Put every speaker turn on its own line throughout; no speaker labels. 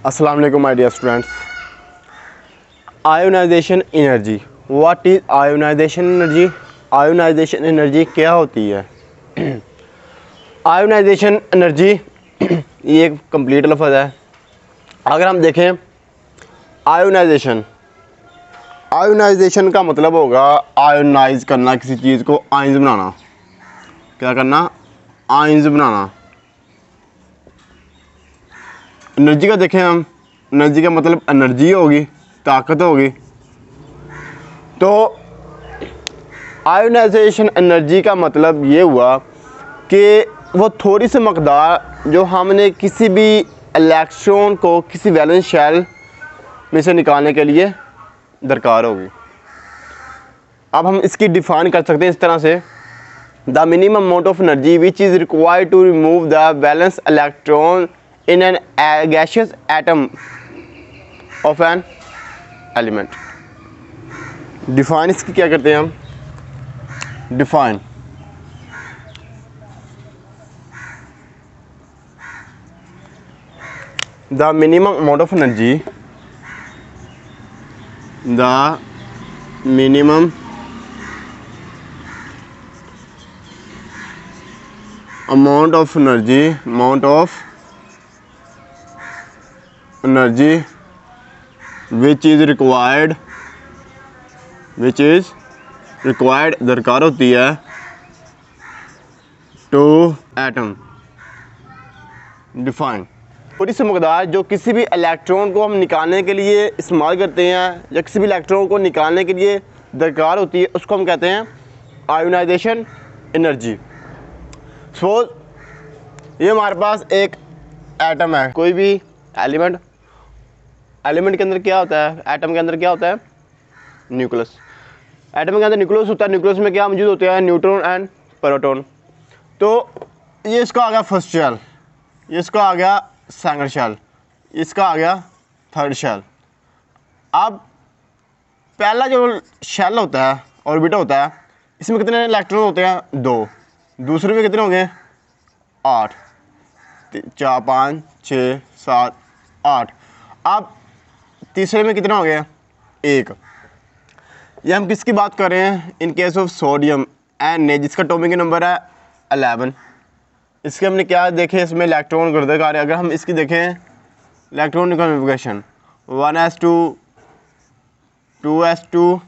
अस्सलाम वालेकुम my dear students. Ionisation energy, what is ionisation energy? Ionisation energy क्या होती है? आयोनाइजेशन एनर्जी ये एक कंप्लीट लफ्ज़ है। अगर हम देखें आयोनाइजेशन, आयोनाइजेशन का मतलब होगा आयोनाइज करना, किसी चीज़ को आयंस बनाना। क्या करना? आयंस बनाना। एनर्जी का देखें हम, एनर्जी का मतलब एनर्जी होगी, ताकत होगी। तो आयोनाइजेशन एनर्जी का मतलब ये हुआ कि वो थोड़ी सी मकदार जो हमने किसी भी इलेक्ट्रॉन को किसी वैलेंस शेल में से निकालने के लिए दरकार होगी। अब हम इसकी डिफाइन कर सकते हैं इस तरह से, the minimum amount of energy which is required to remove the valence electron in an gaseous atom of an element. Define इसकी क्या करते हैं हम? Define the minimum amount of energy, the minimum amount of energy which is required दरकार होती है to atom. Define थोड़ी सी मकदार जो किसी भी इलेक्ट्रॉन को हम निकालने के लिए इस्तेमाल करते हैं या किसी भी इलेक्ट्रॉन को निकालने के लिए दरकार होती है, उसको हम कहते हैं आयोनाइजेशन एनर्जी। सपोज ये हमारे पास एक एटम है, कोई भी एलिमेंट के अंदर क्या होता है? एटम के अंदर क्या होता है? न्यूक्लियस। एटम के अंदर न्यूक्लियस होता है। न्यूक्लियस में क्या मौजूद होते हैं? Neutron and proton. तो ये इसका आ गया फर्स्ट शेल, ये इसका आ गया सेकंड शेल, इसका आ गया थर्ड शेल। अब पहला जो शेल होता है, ऑर्बिटर होता है, इसमें कितने इलेक्ट्रॉन होते हैं? 2। दूसरे में कितने होंगे? 8, 4, 5, 6, 7, 8। अब तीसरे में कितने हो गए? 1। ये हम किसकी बात कर रहे हैं? In case of sodium Na, जिसका एटॉमिक नंबर है 11। इसके हमने क्या देखे? इसमें इलेक्ट्रॉन गर्दे कार्य। अगर हम इसकी देखें electron configuration 1s2, 2s2,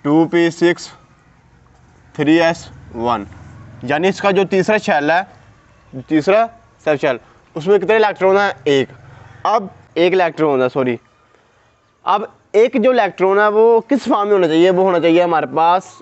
2p6, 3s1, यानी इसका जो तीसरा शेल है, तीसरा सब शेल, उसमें कितने इलेक्ट्रॉन है? 1। अब एक इलेक्ट्रॉन है, सॉरी, अब एक जो इलेक्ट्रॉन है वो किस फॉर्म में होना चाहिए? वो होना चाहिए हमारे पास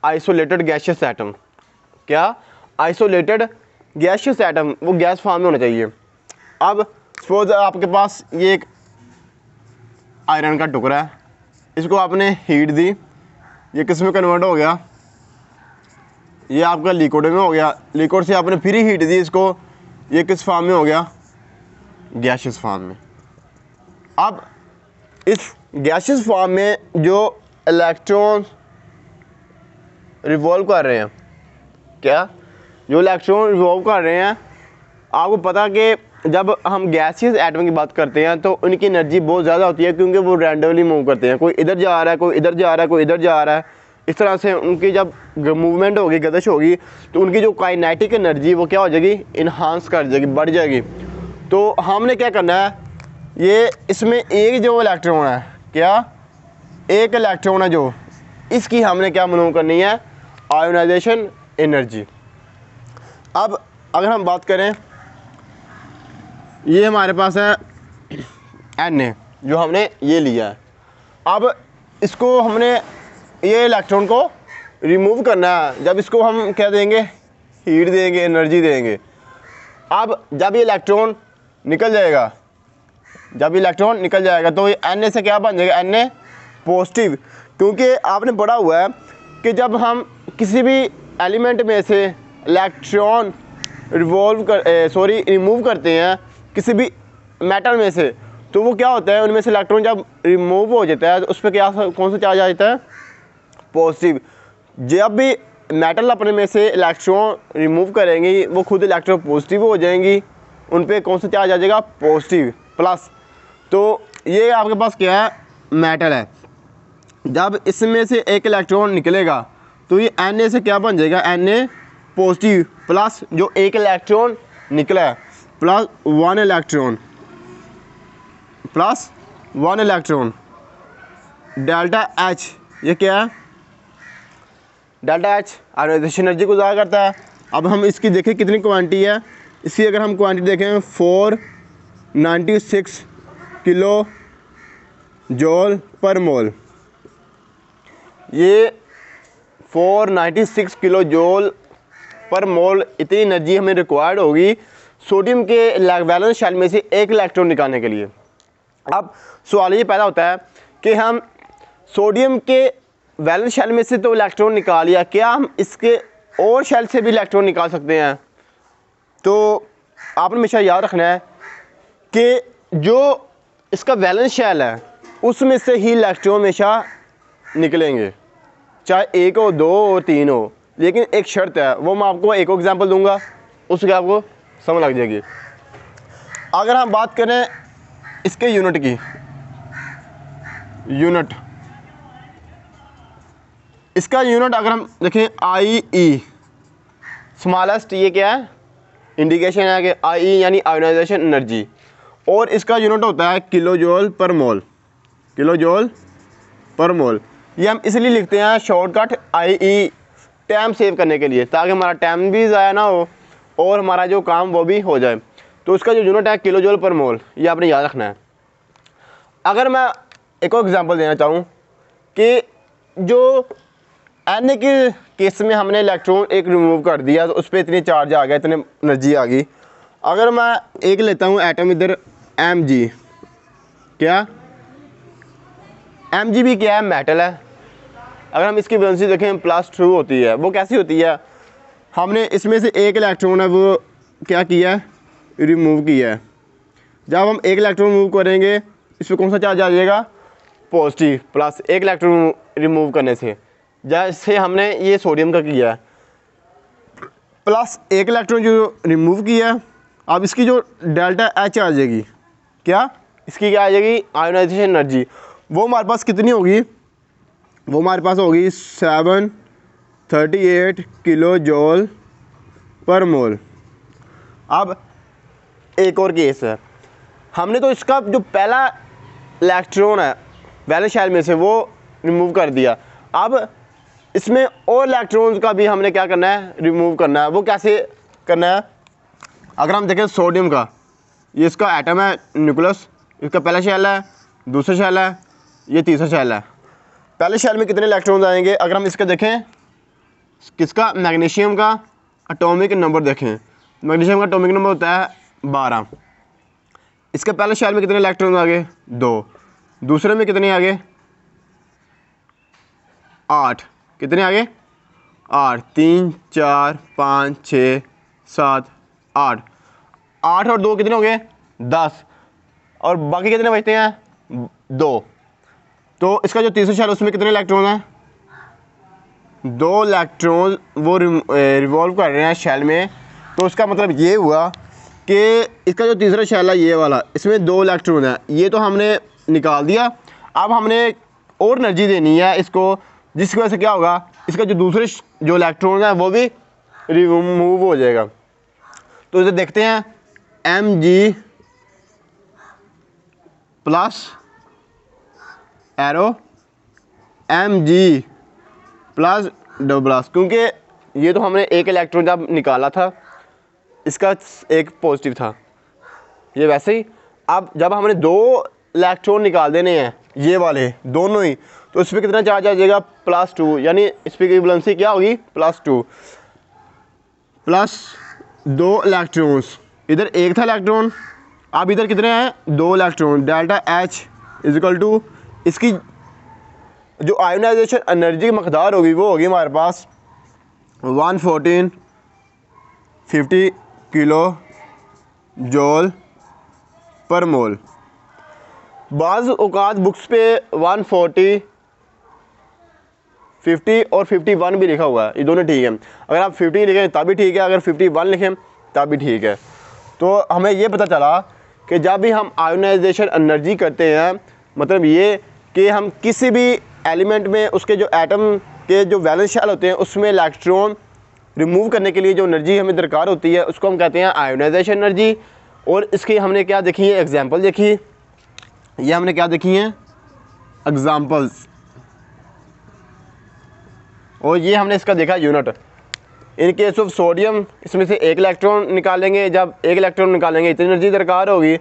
आइसोलेटेड गैसियस एटम। क्या? आइसोलेटेड गैसियस एटम, वो गैस फॉर्म में होना चाहिए। अब सपोज आपके पास ये एक आयरन का टुकड़ा है, इसको आपने हीट दी, ये किस में कन्वर्ट हो गया? ये आपका लिक्विड में हो गया। लिक्विड से आपने फिर हीट दी इसको, ये किस फॉर्म में हो गया? गैसियस फॉर्म में। अब इस गैसियस फॉर्म में जो इलेक्ट्रॉन रिवॉल्व कर रहे हैं, क्या? जो इलेक्ट्रॉन रिवॉल्व कर रहे हैं, आपको पता कि जब हम गैसियस एटम की बात करते हैं तो उनकी एनर्जी बहुत ज़्यादा होती है, क्योंकि वो रैंडमली मूव करते हैं। कोई इधर जा रहा है, कोई इधर जा रहा है, कोई इधर जा रहा है। इस तरह से उनकी जब मूवमेंट होगी, गदश होगी, तो उनकी जो काइनेटिक एनर्जी वो क्या हो जाएगी? इन्हांस कर जाएगी, बढ़ जाएगी। तो हमने क्या करना है? ये इसमें एक जो इलेक्ट्रॉन है, क्या? एक इलेक्ट्रॉन है जो, इसकी हमने क्या मालूम करनी है? Ionization energy. अब अगर हम बात करें, ये हमारे पास है Na, जो हमने ये लिया है। अब इसको हमने ये इलेक्ट्रॉन को रिमूव करना है। जब इसको हम क्या देंगे? हीट देंगे, एनर्जी देंगे। अब जब ये इलेक्ट्रॉन निकल जाएगा, तो ये Na से क्या बन जाएगा? Na positive. क्योंकि आपने पढ़ा हुआ है कि जब हम किसी भी एलिमेंट में से इलेक्ट्रॉन रिमूव करते हैं किसी भी मेटल में से, तो वो क्या होता है? उनमें से इलेक्ट्रॉन जब रिमूव हो जाता है तो उस पर क्या, कौन सा चार्ज आ जाता है? पॉजिटिव। जब भी मेटल अपने में से इलेक्ट्रॉन रिमूव करेंगी, वो खुद इलेक्ट्रॉन पॉजिटिव हो जाएंगी, उन पे कौन सा चार्ज आ जाएगा, पॉजिटिव प्लस। तो ये आपके पास क्या है, मेटल है। जब इसमें से एक इलेक्ट्रॉन निकलेगा तो ये Na से क्या बन जाएगा, Na पॉजिटिव प्लस जो एक इलेक्ट्रॉन निकला है plus 1 electron plus 1 electron delta H। ये क्या है, डेल्टा H आयोनाइजेशन एनर्जी को ज़ाहिर करता है। अब हम इसकी देखें कितनी क्वांटिटी है, इसकी अगर हम क्वांटिटी देखें 496 किलो जॉल पर मोल। ये 496 किलो जॉल पर मोल इतनी एनर्जी हमें रिक्वायर्ड होगी सोडियम के वैलेंस शेल में से एक इलेक्ट्रॉन निकालने के लिए। अब सवाल ये पैदा होता है कि हम सोडियम के वैलेंस शेल में से तो इलेक्ट्रॉन निकाल लिया, क्या हम इसके और शेल से भी इलेक्ट्रॉन निकाल सकते हैं? तो आपने हमेशा याद रखना है कि जो इसका वैलेंस शेल है उसमें से ही इलेक्ट्रॉन हमेशा निकलेंगे, चाहे एक हो, दो हो, तीन हो, लेकिन एक शर्त है, वो मैं आपको एक एग्जांपल दूंगा, उसके आपको समझ लग जाएगी। अगर हम बात करें इसके यूनिट की, यूनिट, इसका यूनिट अगर हम देखें IE स्मॉलेस्ट, ये क्या है, इंडिकेशन है कि IE यानी आयोनाइजेशन एनर्जी, और इसका यूनिट होता है किलो जॉल पर मोल, किलो जॉल पर मोल। ये हम इसलिए लिखते हैं शॉर्टकट IE, टाइम सेव करने के लिए, ताकि हमारा टाइम भी ज़ाया ना हो और हमारा जो काम वो भी हो जाए। तो उसका जो यूनिट है किलो जॉल पर मोल, ये आपने याद रखना है। अगर मैं एक और एग्जांपल देना चाहूँ कि जो Na के केस में हमने इलेक्ट्रॉन एक रिमूव कर दिया तो उस पर इतनी चार्ज आ गया, इतनी एनर्जी आ गई। अगर मैं एक लेता हूँ एटम इधर Mg, क्या Mg भी क्या है, मेटल है। अगर हम इसकी वैलेंसी देखें +2 होती है, वो कैसी होती है, हमने इसमें से एक इलेक्ट्रॉन है वो क्या किया है, रिमूव किया है। जब हम एक इलेक्ट्रॉन रिमूव करेंगे इस पर कौन सा चार्ज आ जाएगा, पॉजिटिव प्लस एक इलेक्ट्रॉन रिमूव करने से, जैसे हमने ये सोडियम का किया है, प्लस एक इलेक्ट्रॉन जो रिमूव किया है। अब इसकी जो डेल्टा H आ जाएगी, क्या इसकी क्या आ जाएगी, आयोनाइजेशन एनर्जी, वो हमारे पास कितनी होगी, वो हमारे पास होगी 738 किलो जॉल पर मोल। अब एक और केस है, हमने तो इसका जो पहला इलेक्ट्रॉन है वैलेंस शेल में से वो रिमूव कर दिया, अब इसमें और इलेक्ट्रॉन्स का भी हमने क्या करना है, रिमूव करना है। वो कैसे करना है, अगर हम देखें सोडियम का, ये इसका एटम है न्यूक्लियस, इसका पहला शेल है, दूसरा शेल है, ये तीसरा शेल है। पहले शेल में कितने इलेक्ट्रॉन्स आएंगे, अगर हम इसका देखें, किसका, मैग्नीशियम का एटॉमिक नंबर देखें, मैग्नीशियम का एटॉमिक नंबर होता है 12। इसके पहले शेल में कितने इलेक्ट्रॉन्स आ गए, 2, दूसरे में कितने आ गए, 8, कितने आ गए, 8, 3, 4, 5, 6, 7, 8, 8 और 2 कितने हो गए, 10, और बाकी कितने बचते हैं, 2। तो इसका जो तीसरा शेल उसमें कितने इलेक्ट्रॉन हैं, 2 इलेक्ट्रॉन वो रिवॉल्व कर रहे हैं शेल में। तो उसका मतलब ये हुआ कि इसका जो तीसरा शेल है ये वाला, इसमें 2 इलेक्ट्रॉन है, ये तो हमने निकाल दिया। अब हमने और एनर्जी देनी है इसको, जिसकी वजह से क्या होगा, इसका जो दूसरे जो इलेक्ट्रॉन है वो भी रिमूव हो जाएगा। तो इसे देखते हैं, Mg plus arrow Mg plus double plus, क्योंकि ये तो हमने एक इलेक्ट्रॉन जब निकाला था इसका एक पॉजिटिव था, ये वैसे ही। अब जब हमने 2 इलेक्ट्रॉन निकाल देने हैं ये वाले दोनों ही, तो इस पर कितना चार्ज आ जाएगा, +2, यानी इस पर की वैलेंसी क्या होगी, +2 प्लस 2 इलेक्ट्रॉन्स, इधर एक था इलेक्ट्रॉन, अब इधर कितने हैं, 2 electron, delta H is equal to इसकी जो आयोनाइजेशन एनर्जी की मकदार होगी वो होगी हमारे पास 11450 किलो जॉल पर मोल। बाज़ औक़ात बुक्स पे 140 50 और 51 भी लिखा हुआ है, ये दोनों ठीक है। अगर आप 50 लिखें तब भी ठीक है, अगर 51 लिखें तब भी ठीक है। तो हमें ये पता चला कि जब भी हम आयोनाइजेशन एनर्जी करते हैं, मतलब ये कि हम किसी भी एलिमेंट में उसके जो एटम के जो वैलेंस शेल होते हैं उसमें इलेक्ट्रॉन रिमूव करने के लिए जो एनर्जी हमें दरकार होती है उसको हम कहते हैं आयोनाइजेशन एनर्जी। और इसकी हमने क्या देखी है, एग्जांपल देखी, ये हमने क्या देखी हैं, एग्जांपल्स। और ये हमने इसका देखा unit. In case of sodium इसमें से एक इलेक्ट्रॉन निकालेंगे, जब एक इलेक्ट्रॉन निकालेंगे इतनी एनर्जी दरकार होगी।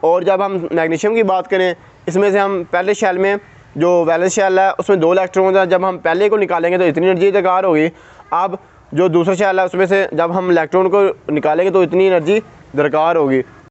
और जब हम मैग्नीशियम की बात करें, इसमें से हम पहले शेल में जो वैलेंस शेल है उसमें 2 इलेक्ट्रॉन है, जब हम पहले को निकालेंगे तो इतनी एनर्जी दरकार होगी। अब जो दूसरा शेल है उसमें से जब हम इलेक्ट्रॉन को निकालेंगे तो इतनी एनर्जी दरकार होगी।